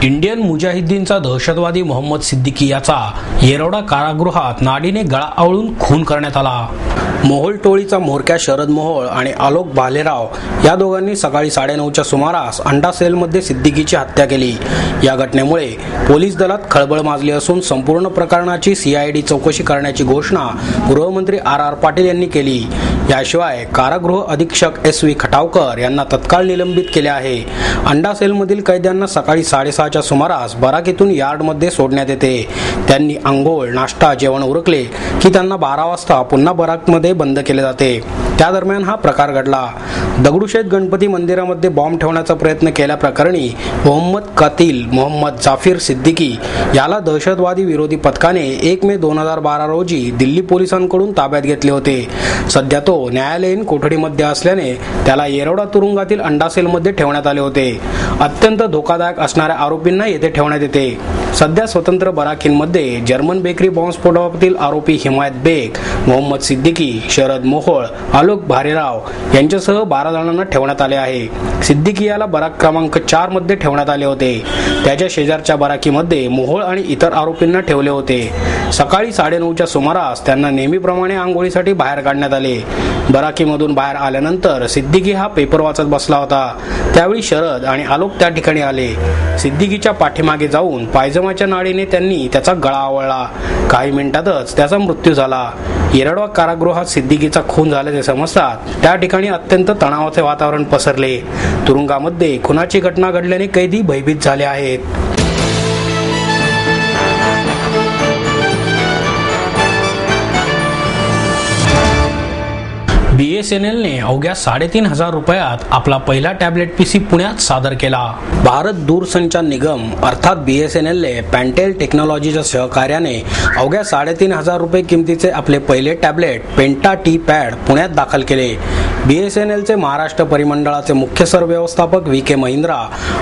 Indian मुजाहिदीनचा दहशतवादी मोहम्मद सिद्दीकी याचा येरवडा कारागृहात नाडीने गळा आवळून खून करण्यात आला। मोहोळ टोळीचा म्होरक्या शरद मोहोळ आणि आलोक भालेराव या दोघांनी सकाळी 9:30च्या सुमारास अंडा सेलमध्ये सिद्दीकीची हत्या केली। या घटनेमुळे पोलीस दलात खळबळ माजली असून संपूर्ण प्रकरणाची सीआयडी चौकशी करण्याची घोषणा गृहमंत्री आर पाटील यांनी केली। याशिवाय कारागृह अधीक्षक SV खटावकर यांना तत्काळ निलंबित केले आहे। अंडा सेलमधील कैद्यांना सकाळी 6:30च्या सुमारास बराकीतून यार्डमध्ये सोडण्यात येते। त्यांनी अंघोळ नाश्ता जेवण उरकले की त्यांना 12 वाजता पुन्हा बराकमध्ये बंद केले जाते। त्या दरम्यान हा प्रकार घडला। दगडूशेठ गणपती मंदिरामध्ये बॉम्ब ठेवण्याचा प्रयत्न केल्याप्रकरणी मोहम्मद कातील मोहम्मद जाफिर सिद्दीकी याला दहशतवादी विरोधी पथकाने 1 मे 2012 रोजी दिल्ली पोलिसांकडून ताब्यात घेतले होते। सध्या तो न्यायालयीन कोठडीमध्ये असल्याने त्याला येरवडा तुरुंगातील अंडा सेलमध्ये ठेवण्यात आले होते। अत्यंत धोकादायक असणाऱ्या आरोपींना येथे ठेवण्यात येते। सध्या स्वतंत्र बराकींमध्ये जर्मन बेकरी बॉम्बस्फोटातील आरोपी हिमायत बेग, मोहम्मद सिद्दीकी, शरद मोहोळ, आलोक भालेराव यांच्यासह 12 जणांना ठेवण्यात आले आहे। सिद्दीकी याला बराक क्रमांक 4 मध्ये ठेवण्यात आले होते। त्याच्या शेजारच्या बराकीमध्ये मोहोळ आणि इतर आरोपींना ठेवले होते। सकाळी 9:30च्या सुमारास त्यांना नेहमीप्रमाणे आंघोळीसाठी बाहेर काढण्यात आले। बराकीमधून बाहेर आल्यानंतर सिद्दीकी हा पेपर वाचत बसला होता। त्यावेळी शरद आणि आलोक त्या ठिकाणी आले। सिद्दीकीच्या पाठीमागे जाऊन पायजमाच्या नाडीने त्यांनी त्याचा गळा आवळला। काही मिनिटातच त्याचा मृत्यू झाला। येरवडा कारागृहात सिद्दीकीचा खून झाल्याचे समजतात त्या ठिकाणी अत्यंत तणावाचे वातावरण पसरले। तुरुंगामध्ये खुनाची घटना घडल्याने कैदी भयभीत झाले आहेत। BSNL ने अवघ्या 3,500 रुपयात आपला पहिला टॅबलेट PC पुण्यात सादर केला। भारत दूरसंचार निगम अर्थात BSNL ने पॅन्टेल टेक्नॉलॉजीच्या सहकार्याने अवघ्या 3,500 रुपये किमतीचे आपले पहिले टॅबलेट पेंटा टी पॅड पुण्यात दाखल केले। BSNLचे महाराष्ट्र परिमंडळाचे मुख्य सरव्यवस्थापक VK महिंद्रा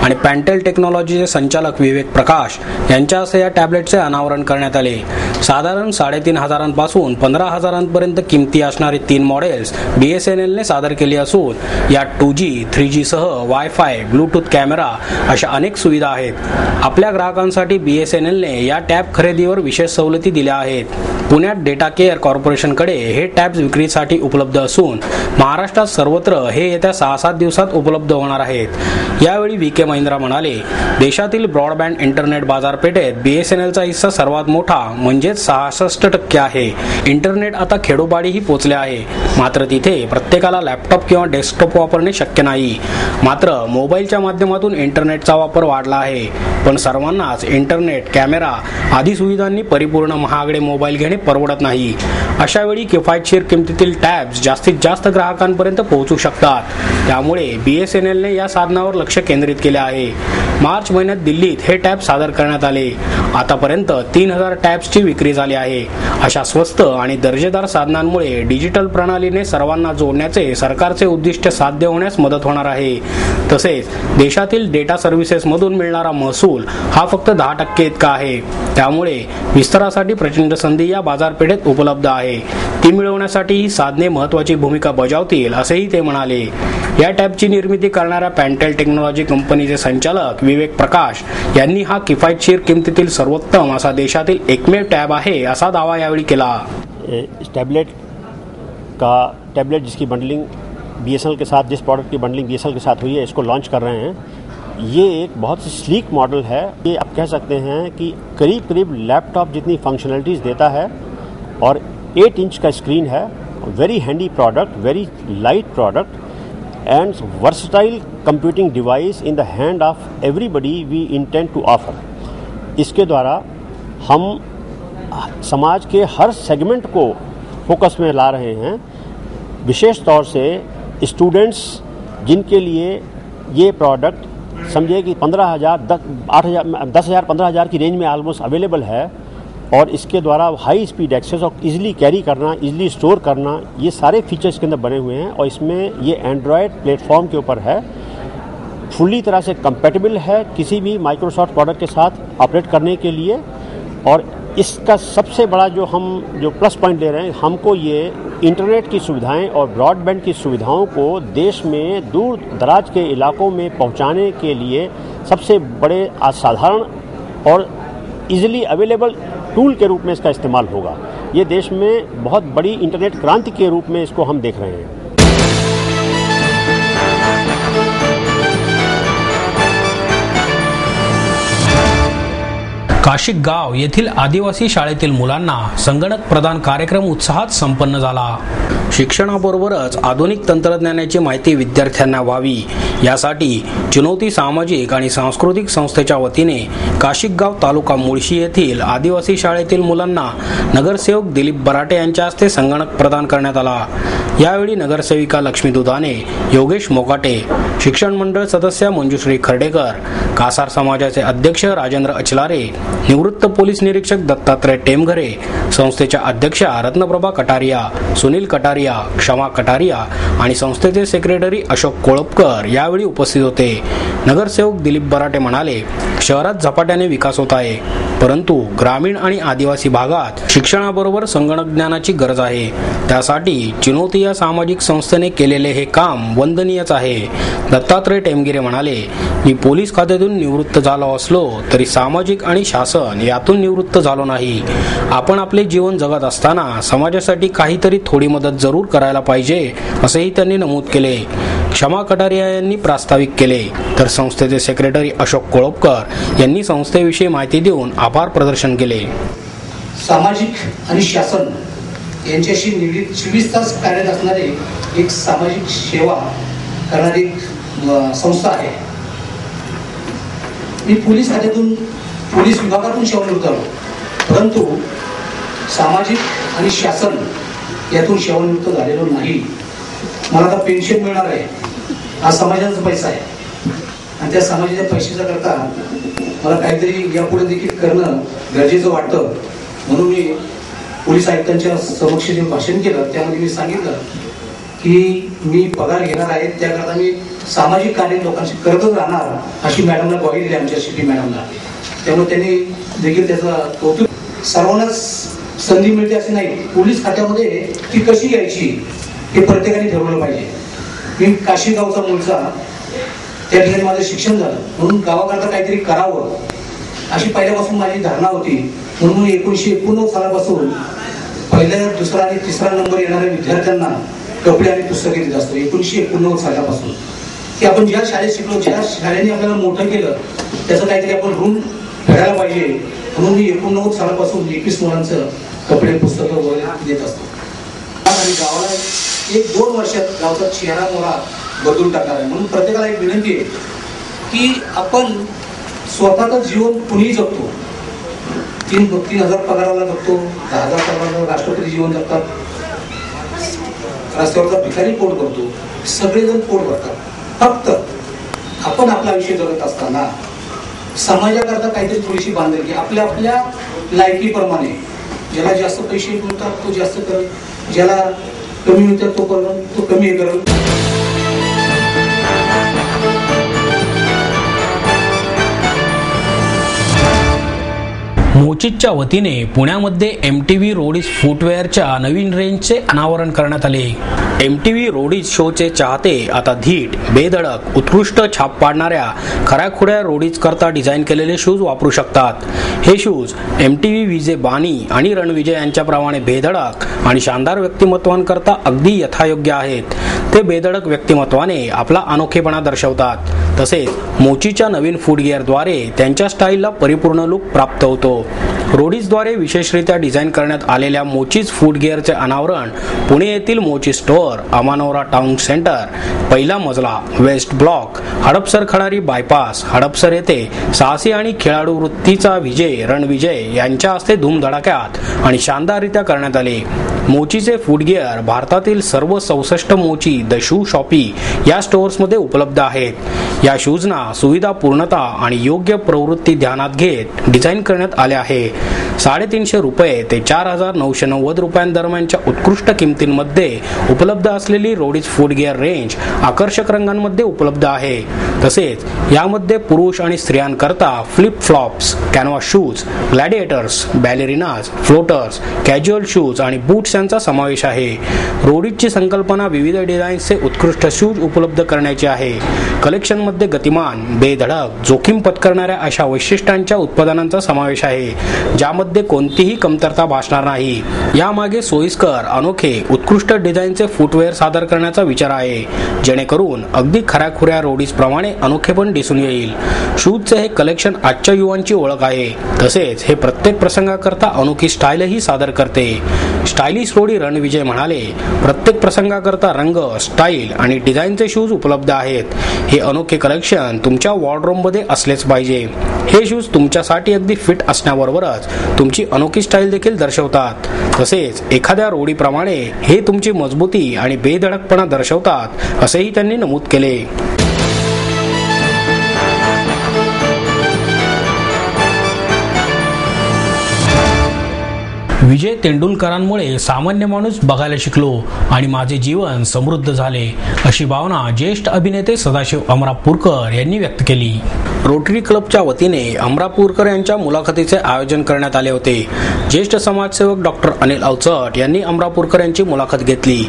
आणि पॅन्टेल टेक्नॉलॉजीचे संचालक विवेक प्रकाश यांच्या हस्ते या टॅबलेटचे अनावरण करण्यात आले। साधारण 3,500 पासून 15,000 पर्यंत किमती असणारी 3 मॉडेल्स BSNL ने सादर केली असून यात 2G, 3G सह वायफाय, ब्लूटूथ कॅमेरा अशा अनेक सुविधा आहेत। आपल्या ग्राहकांसाठी BSNL ने या टॅब खरेदीवर विशेष सवलती दिल्या आहेत। पुण्यात डेटा केअर कॉर्पोरेशनकडे हे टॅब्स विक्रीसाठी उपलब्ध असून महाराष्ट्रात सर्वत्र हे येत्या 6-7 दिवसात उपलब्ध होणार आहेत। यावेळी VK महिंद्रा म्हणाले, देशातील ब्रॉडबँड इंटरनेट बाजारपेठेत BSNLचा हिस्सा सर्वात मोठा म्हणजेच 66% आहे। इंटरनेट आता खेडोपाडीही पोहोचले आहे, मात्र तिथे प्रत्येकाला लॅपटॉप किंवा डेस्कटॉप वापरणे शक्य नाही। मात्र मोबाईलच्या माध्यमातून इंटरनेटचा वापर वाढला आहे, पण सर्वांनाच इंटरनेट, कॅमेरा आदी सुविधांनी परिपूर्ण महागडे मोबाईल घेणे परवडत नाही। अशा वेळी किफायतशीर किमतीतील टॅब्स जास्तीत जास्त ग्राहकांपर्यंत पोहोचू शकतात। त्यामुळे BSNL ने या साधनावर लक्ष केंद्रित केले आहे। मार्च महिन्यात दिल्लीत हे टॅब सादर करण्यात आले। आतापर्यंत 3,000 टॅब्सची विक्री झाली आहे। अशा स्वस्त आणि दर्जेदार साधनांमुळे डिजिटल प्रणालीने सर्वांना जोडण्याचे सरकारचे उद्दिष्ट साध्य होण्यास मदत होणार आहे। तसेच देशातील डेटा सर्व्हिसेसमधून मिळणारा महसूल हा फक्त 10% इतका आहे। त्यामुळे विस्तारासाठी प्रचंड संधी या बाजारपेठेत उपलब्ध आहे। ती मिळवण्यासाठी ही साधने महत्त्वाची भूमिका बजावतील असेही ते म्हणाले। या टॅबची निर्मिती करणाऱ्या पॅन्टेल टेक्नॉलॉजी कंपनीचे संचालक विवेक प्रकाश यांनी हा किफायतशीर किमतीतील सर्वोत्तम असा देशातील एकमेव टॅब आहे असा दावा यावेळी केला। इस टैबलेट जिसकी बंडलिंग BSNL के साथ, जिस प्रोडक्ट की बंडलिंग BSNL के साथ हुई है, इसको लॉन्च कर रहे हैं। ये एक बहुत ही स्लीक मॉडल है। ये आप कह सकते हैं कि करीब लैपटॉप जितनी फंक्शनलिटीज़ देता है और 8 इंच का स्क्रीन है। Very handy product, very light product and versatile computing device in the hand of everybody we intend to offer. इसके द्वारा हम समाज के हर सेगमेंट को फोकस में ला रहे हैं। विशेष तौर से स्टूडेंट्स जिनके लिए ये प्रोडक्ट समझिए कि 15,000, 10,000, 15,000 की रेंज में ऑलमोस्ट अवेलेबल है और इसके द्वारा हाई स्पीड एक्सेस और इजीली कैरी करना, इजीली स्टोर करना, ये सारे फीचर्स के अंदर बने हुए हैं। और इसमें ये एंड्रॉयड प्लेटफॉर्म के ऊपर है, फुल्ली तरह से कंपैटिबल है किसी भी माइक्रोसॉफ्ट प्रोडक्ट के साथ ऑपरेट करने के लिए। और इसका सबसे बड़ा जो प्लस पॉइंट ले रहे हैं, हमको ये इंटरनेट की सुविधाएं और ब्रॉडबैंड की सुविधाओं को देश में दूर दराज के इलाकों में पहुंचाने के लिए सबसे बड़े असाधारण और इजीली अवेलेबल टूल के रूप में इसका इस्तेमाल होगा। ये देश में बहुत बड़ी इंटरनेट क्रांति के रूप में इसको हम देख रहे हैं। काशिक गाव येथील आदिवासी शाळेतील मुलांना संगणक प्रदान कार्यक्रम उत्साहात संपन्न झाला। शिक्षणाबरोबरच आधुनिक तंत्रज्ञानाची माहिती विद्यार्थ्यांना व्हावी यासाठी चुनौती सामाजिक आणि सांस्कृतिक संस्थेच्या वतीने काशिकगाव तालुका मुळशी येथील आदिवासी शाळेतील मुलांना नगरसेवक दिलीप बराटे यांच्या हस्ते संगणक प्रदान करण्यात आला। यावेळी नगरसेविका लक्ष्मी दुधाने, योगेश मोकाटे, शिक्षण मंडळ सदस्य मंजुश्री खर्डेकर, कासार समाजाचे अध्यक्ष राजेंद्र अचलारे, निवृत्त पोलीस निरीक्षक दत्तात्रय टेमघरे, संस्थेच्या अध्यक्षा रत्नप्रभा कटारिया, सुनील कटारिया, क्षमा कटारिया आणि संस्थेचे सेक्रेटरी अशोक कोळपकर यावेळी उपस्थित होते। नगरसेवक दिलीप बराटे म्हणाले, शहरात झपाट्याने विकास होत आहे, परंतु ग्रामीण आणि आदिवासी भागात शिक्षणाबरोबर संगणक ज्ञानाची गरज आहे। त्यासाठी चुनौती या सामाजिक संस्थेने केलेले हे काम वंदनीयच आहे। दत्तात्रय टेमगिरे म्हणाले, मी पोलीस खात्यातून निवृत्त झालो असलो तरी सामाजिक आणि शासन यातून निवृत्त झालो नाही। आपण आपले जीवन जगत असताना समाजासाठी काहीतरी थोडी मदत जरूर करायला पाहिजे असेही त्यांनी नमूद केले। क्षमा कटारिया यांनी प्रास्ताविक केले, तर संस्थेचे सेक्रेटरी अशोक कोळपकर यांनी संस्थेविषयी माहिती देऊन आभार प्रदर्शन केले। सामाजिक आणि शासन यांच्याशी निगडीत 24 तास कार्यरत असणारे एक सामाजिक सेवा करणारी संस्था आहे। मी पोलीस खात्यातून पोलीस विभागातून सेवानिवृत्त झालो, परंतु सामाजिक आणि शासन यातून सेवानिवृत्त झालेलो नाही। मला आता पेन्शन मिळणार आहे, हा समाजाचा पैसा आहे आणि त्या समाजाच्या पैशाचा करता मला काहीतरी यापुढे देखील करणं गरजेचं वाटतं। म्हणून मी पोलीस आयुक्तांच्या समक्ष जे भाषण केलं त्यामध्ये मी सांगितलं की मी पगार घेणार आहे, त्याकरता मी सामाजिक कार्य लोकांशी करतच राहणार अशी मॅडमला ग्वाही दिली, आमच्या शिटी मॅडमला। त्यामुळे त्यांनी देखील त्याचं कौतुक। सर्वांनाच संधी मिळते असे नाही, पोलीस खात्यामध्ये ती कशी घ्यायची हे प्रत्येकाने ठरवलं पाहिजे। मी काशीगावचा मूळचा, त्या ठिकाणी माझं शिक्षण झालं, म्हणून गावाकरता काहीतरी करावं अशी पहिल्यापासून माझी धारणा होती। म्हणून 1989 सालापासून पहिल्या, दुसरा आणि तिसरा नंबर येणाऱ्या विद्यार्थ्यांना कपडे आणि पुस्तके देत असतो। 1989 सालापासून की आपण ज्या शाळेत शिकलो, ज्या शाळेने आपल्याला मोठं केलं त्याचं काहीतरी आपण ऋण फेडायला पाहिजे। म्हणून मी 89 सालापासून 21 मुलांचं कपडे, पुस्तकं वगैरे देत असतो आणि गावाला 1-2 वर्षात गावचा चेहरा मोहरा बदलून टाकणार आहे। म्हणून प्रत्येकाला एक विनंती आहे की आपण स्वतःचं जीवन कुणीही जगतो, 3,000 पगाराला जगतो, 10,000 पगाराला राष्ट्रपती जीवन जगतात, रस्त्यावरचा भिकारी पोट भरतो, सगळेजण पोट भरतात। फक्त आपण आपला आयुष्य जगत असताना समाजाकरता काहीतरी थोडीशी बांधिलकी आपल्या आपल्या लायकीप्रमाणे, ज्याला जास्त पैसे मिळतात तो जास्त करेल, ज्याला कमी मिळतात तो करेल, तो कमी हे करेल। मोचीच्या वतीने पुण्यामध्ये MTV रोडीज फुटवेअरच्या नवीन रेंजचे अनावरण करण्यात आले। MTV रोडीज शोचे चाहते आता धीट, बेधडक, उत्कृष्ट छाप पाडणाऱ्या खऱ्याखुऱ्या रोडीज करता डिझाईन केलेले शूज वापरू शकतात। हे शूज MTV विजे बानी आणि रणविजय यांच्याप्रमाणे बेधडक आणि शानदार व्यक्तिमत्वांकरता अगदी यथायोग्य आहेत। ते बेधडक व्यक्तिमत्वाने आपला अनोखेपणा दर्शवतात, तसेच मोचीच्या नवीन फुटगिअरद्वारे त्यांच्या स्टाईलला परिपूर्ण लुक प्राप्त होतो। रोडीजद्वारे विशेषरित्या डिझाईन करण्यात आलेल्या मोचीज फुटगिअरचे अनावरण पुणे येथील मोची स्टोअर, अमानोरा टाउन सेंटर, पहिला मजला, वेस्ट ब्लॉक, हडपसर खडारी बायपास, हडपसर येथे साहसी आणि खेळाडू वृत्तीचा विजय रणविजय यांच्या हस्ते धूमधडाक्यात आणि शानदाररित्या करण्यात आले। मोचीचे फूड गिअर भारतातील सर्व 64 मोची द शू शॉपी या स्टोअर्समध्ये उपलब्ध आहेत। या शूजना सुविधा पूर्णता आणि योग्य प्रवृत्ती ध्यानात घेत डिझाईन करण्यात आले आहे। 350 रुपये ते 4990 रुपयांदरम्यानच्या उत्कृष्ट किमतींमध्ये उपलब्ध असलेली रोडीज फूड गिअर रेंज आकर्षक रंगांमध्ये उपलब्ध आहे। तसेच यामध्ये पुरुष आणि स्त्रियांकरता flip flops, canvas shoes, gladiators, ballerinas, floaters, casual shoes आणि बूट्स यांचा समावेश आहे। रोडीजची संकल्पना विविध डिझाईन्सचे उत्कृष्ट शूज उपलब्ध करण्याची आहे। कलेक्शनमध्ये गतिमान, बेधडक, जोखीम पत्करणाऱ्या अशा वैशिष्ट्यांच्या उत्पादनांचा समावेश आहे, ज्यामध्ये कोणतीही कमतरता भासणार नाही। यामागे सोयीस्कर, अनोखे, उत्कृष्ट डिझाईनचे फुटवेअर सादर करण्याचा विचार आहे, जेणेकरून अगदी खऱ्याखुऱ्या रोडीज प्रमाणे अनोखेपण दिसून येईल। शूजचे हे कलेक्शन आजच्या युवांची ओळख आहे, तसेच हे प्रत्येक प्रसंगाकरता अनोखी स्टाईलही सादर करते। स्टायलिश रोडी रणविजय म्हणाले, प्रत्येक प्रसंगाकरता रंग, स्टाईल आणि डिझाईनचे शूज उपलब्ध आहेत। हे अनोखे कलेक्शन तुमच्या वॉर्डरोबमध्ये असलेच पाहिजे। हे शूज तुमच्यासाठी अगदी फिट असण्याबरोबरच तुमची अनोखी स्टाईल देखील दर्शवतात। तसेच एखाद्या रोडीप्रमाणे हे तुमची मजबूती आणि बेधडकपणा दर्शवतात, असेही त्यांनी नमूद केले। विजय तेंडुलकरांमुळे सामान्य माणूस बघायला शिकलो आणि माझे जीवन समृद्ध झाले, अशी भावना ज्येष्ठ अभिनेते सदाशिव अमरापूरकर यांनी व्यक्त केली। रोटरी क्लबच्या वतीने अमरापूरकर यांच्या मुलाखतीचे आयोजन करण्यात आले होते। ज्येष्ठ समाजसेवक डॉक्टर अनिल अवचट यांनी अमरापूरकर यांची मुलाखत घेतली।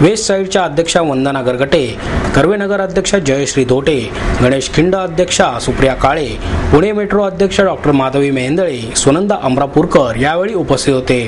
वेस्ट साईडच्या अध्यक्षा वंदना गरगटे, कर्वेनगर अध्यक्षा जयश्री धोटे, गणेश खिंड अध्यक्षा सुप्रिया काळे, पुणे मेट्रो अध्यक्ष डॉक्टर माधवी मेहेंदळे, सुनंदा अमरापूरकर यावेळी उपस्थित होते।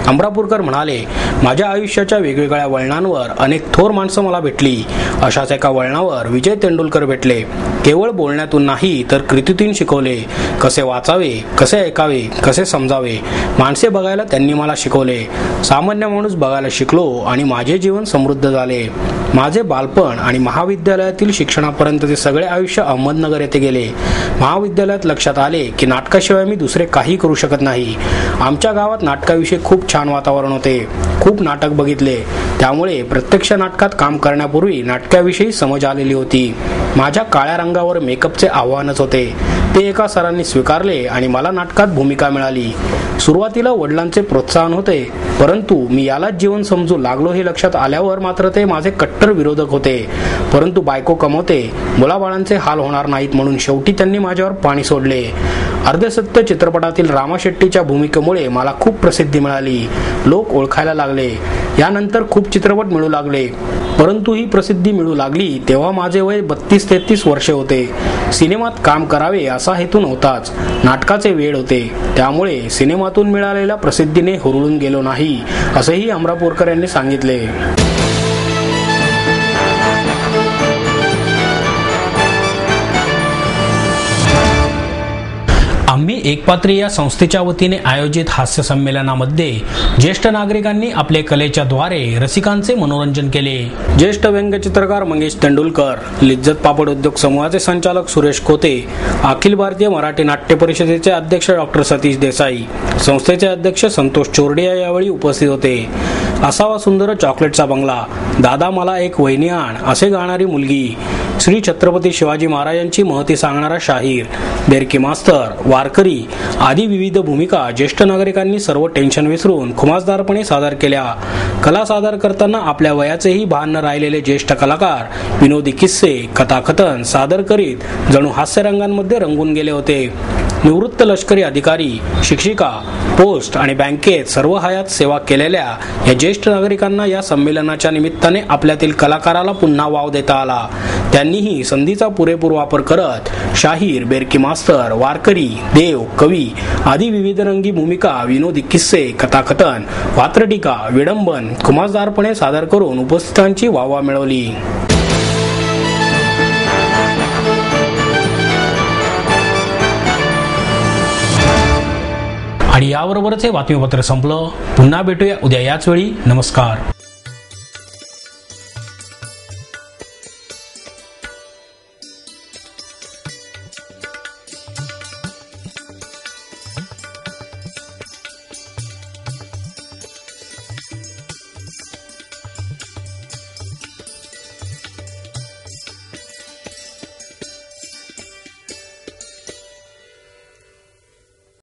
अमरापूरकर म्हणाले, माझ्या आयुष्याच्या वेगवेगळ्या वळणांवर अनेक थोर माणसं मला भेटली। अशाच एका वळणावर विजय तेंडुलकर भेटले। केवळ बोलण्यातून नाही तर कृतीतून शिकवले, कसे वाचावे, कसे ऐकावे, कसे समजावे। माणसे बघायला त्यांनी मला शिकवले। सामान्य माणूस बघायला शिकलो आणि माझे जीवन समृद्ध झाले। माझे बालपण आणि महाविद्यालयातील शिक्षणापर्यंतचे सगळे आयुष्य अहमदनगर येथे गेले। महाविद्यालयात लक्षात आले की नाटकाशिवाय मी दुसरे काही करू शकत नाही। आमच्या गावात नाटकाविषयी खूप छान वातावरण होते। खूप नाटक बघितले, त्यामुळे प्रत्यक्ष नाटकात काम करण्यापूर्वी नाटकाविषयी समज आलेली होती। माझ्या काळ्या रंगावर मेकअपचे आव्हानच होते, ते एका सरांनी स्वीकारले आणि मला नाटकात भूमिका मिळाली। सुरुवातीला वडिलांचे प्रोत्साहन होते, परंतु मी यालाच जीवन समजू लागलो हे लक्षात आल्यावर मात्र ते माझे कट्टर विरोधक होते। परंतु बायको कमवते, मुलाबाळांचे हाल होणार नाहीत म्हणून शेवटी त्यांनी माझ्यावर पाणी सोडले। अर्धसत्य चित्रपटातील रामा शेट्टीच्या भूमिकेमुळे मला खूप प्रसिद्धी मिळाली, लोक ओळखायला लागले। यानंतर खूप चित्रपट मिळू लागले, परंतु ही प्रसिद्धी मिळू लागली तेव्हा माझे वय 32-33 वर्षे होते। सिनेमात काम करावे असा हेतू नव्हताच, नाटकाचे वेळ होते, त्यामुळे सिनेमातून मिळालेल्या प्रसिद्धीने हुरळून गेलो नाही, असेही अमरापूरकर यांनी सांगितले। आम्ही एकपात्री या संस्थेच्या वतीने आयोजित हास्य संमेलनामध्ये ज्येष्ठ नागरिकांनी आपले कलेच्या द्वारे रसिकांचे मनोरंजन केले। ज्येष्ठ व्यंगचित्रकार मंगेश तेंडुलकर, लिज्जत पापड उद्योग समूहाचे संचालक सुरेश खोते, अखिल भारतीय मराठी नाट्य परिषदेचे अध्यक्ष डॉक्टर सतीश देसाई, संस्थेचे अध्यक्ष संतोष चोरडिया यावेळी उपस्थित होते। असावा सुंदर चॉकलेटचा बंगला, दादा मला एक वहिनी आण असे गाणारी मुलगी, श्री छत्रपती शिवाजी महाराजांची महती सांगणारा शाहीर, बेरकी मास्तर, वारकरी आदी विविध भूमिका ज्येष्ठ नागरिकांनी सर्व टेन्शन विसरून खुमासदारपणे सादर केल्या। कला सादर करताना आपल्या वयाचेही भान न राहिलेले ज्येष्ठ कलाकार विनोदी किस्से, कथाकथन सादर करीत जणू हास्यरंगांमध्ये रंगून गेले होते। निवृत्त लष्करी अधिकारी, शिक्षिका, पोस्ट आणि बँकेत सर्व हयात सेवा केलेल्या या ज्येष्ठ नागरिकांना या संमेलनाच्या निमित्ताने आपल्यातील कलाकाराला पुन्हा वाव देता आला। त्यांनीही संधीचा पुरेपूर वापर करत शाहीर, बेरकी मास्तर, वारकरी, देव, कवी आदी विविध रंगी भूमिका, विनोदी किस्से, कथाकथन, वात्रटिका, विडंबन खुमासदारपणे सादर करून उपस्थितांची वाहवा मिळवली। आणि याबरोबरच हे बातमीपत्र संपलं। पुन्हा भेटूया उद्या याच वेळी। नमस्कार।